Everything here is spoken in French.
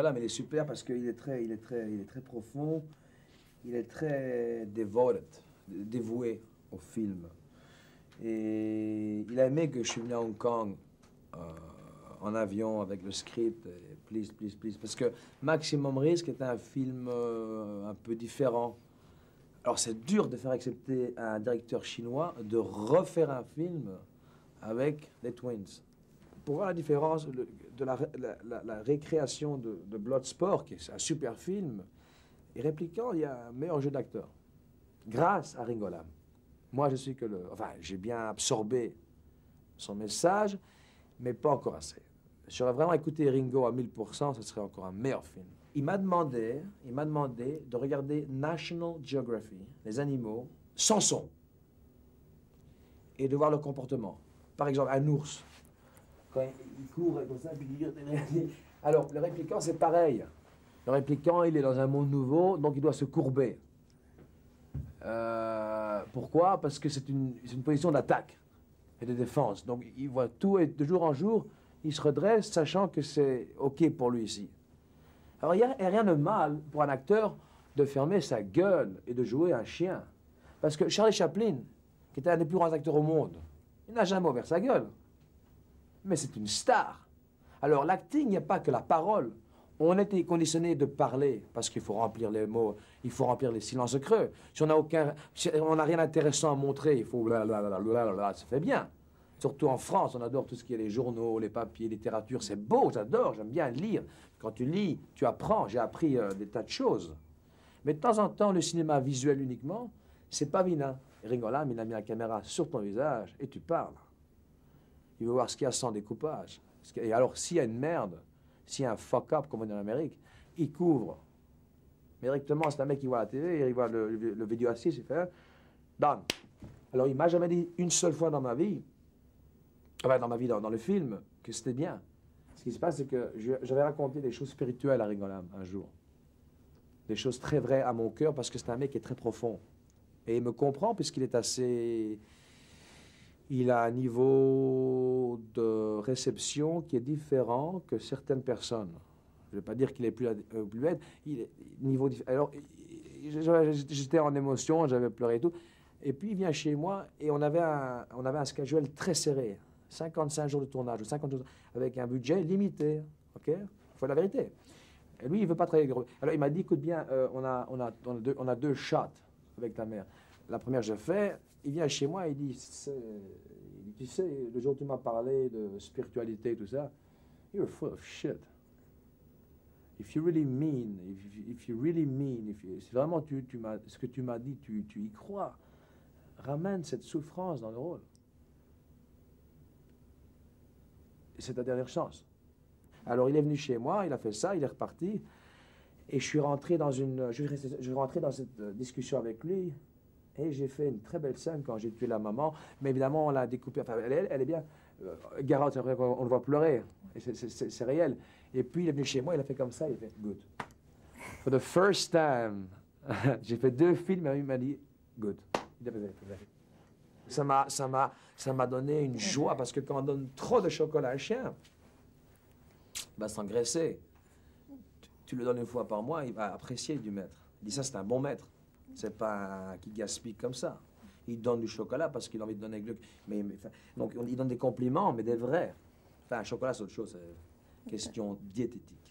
Ringo Lam, il est super parce qu'il est très profond, il est très dévoué au film. Et il a aimé que je suis venu à Hong Kong en avion avec le script, et please, please, please, parce que Maximum Risk est un film un peu différent. Alors c'est dur de faire accepter à un directeur chinois de refaire un film avec les Twins. Pour voir la différence de la récréation de Bloodsport, qui est un super film, et Répliquant, il y a un meilleur jeu d'acteur. Grâce à Ringo Lam. Moi, je suis que le... Enfin, j'ai bien absorbé son message, mais pas encore assez. J'aurais vraiment écouté Ringo à 1000%, ce serait encore un meilleur film. Il m'a demandé de regarder National Geography, les animaux, sans son, et de voir leur comportement. Par exemple, un ours, quand il court comme ça, puis il... Alors, le répliquant, c'est pareil. Le répliquant, il est dans un monde nouveau, donc il doit se courber. Pourquoi? Parce que c'est une position d'attaque et de défense. Donc, il voit tout et de jour en jour, il se redresse, sachant que c'est OK pour lui ici. Alors, il n'y a rien de mal pour un acteur de fermer sa gueule et de jouer un chien. Parce que Charlie Chaplin, qui était un des plus grands acteurs au monde, il n'a jamais ouvert sa gueule. Mais c'est une star. Alors, l'acting, il n'y a pas que la parole. On était conditionné de parler, parce qu'il faut remplir les mots, il faut remplir les silences creux. Si on n'a rien d'intéressant à montrer, il faut blablabla, ça fait bien. Surtout en France, on adore tout ce qui est les journaux, les papiers, littérature, c'est beau, j'adore, j'aime bien lire. Quand tu lis, tu apprends, j'ai appris des tas de choses. Mais de temps en temps, le cinéma visuel uniquement, c'est pas vilain. Ringo Lam, il a mis la caméra sur ton visage et tu parles. Il veut voir ce qu'il y a sans découpage. Et alors, s'il y a une merde, s'il y a un fuck-up, comme on dit en Amérique, il couvre. Mais directement, c'est un mec qui voit la télé, il voit le vidéo assis, il fait « done ». Alors, il m'a jamais dit une seule fois dans ma vie, enfin, dans le film, que c'était bien. Ce qui se passe, c'est que j'avais raconté des choses spirituelles à Ringo Lam un jour. Des choses très vraies à mon cœur, parce que c'est un mec qui est très profond. Et il me comprend, puisqu'il est assez... Il a un niveau de réception qui est différent que certaines personnes. Je ne vais pas dire qu'il est plus bête. Il est niveau alors, j'étais en émotion, j'avais pleuré et tout. Et puis il vient chez moi et on avait un schedule très serré. 55 jours de tournage, 50 jours, avec un budget limité. OK? Il faut la vérité. Et lui, il ne veut pas travailler gros. Alors il m'a dit, écoute bien, on a deux shots avec ta mère. La première, je fais. Il vient chez moi et il dit, tu sais, le jour où tu m'as parlé de spiritualité et tout ça, you're full of shit. If you really mean, si vraiment ce que tu m'as dit, tu y crois, ramène cette souffrance dans le rôle. C'est ta dernière chance. Alors il est venu chez moi, il a fait ça, il est reparti, et je suis rentré dans cette discussion avec lui. Et j'ai fait une très belle scène quand j'ai tué la maman. Mais évidemment, on l'a découpée. Enfin, elle est bien. Garrett, c'est vrai qu'on le voit pleurer. C'est réel. Et puis, il est venu chez moi, il a fait comme ça. Il a fait « good ». For the first time, j'ai fait 2 films et il m'a dit « good ». Ça m'a donné une joie parce que quand on donne trop de chocolat à un chien, il va s'engraisser. Tu le donnes une fois par mois, il va apprécier du maître. Il dit ça, c'est un bon maître. C'est pas un qui gaspille comme ça. Il donne du chocolat parce qu'il a envie de donner gluc. Donc, il donne des compliments, mais des vrais. Enfin, un chocolat, c'est autre chose. C'est question diététique.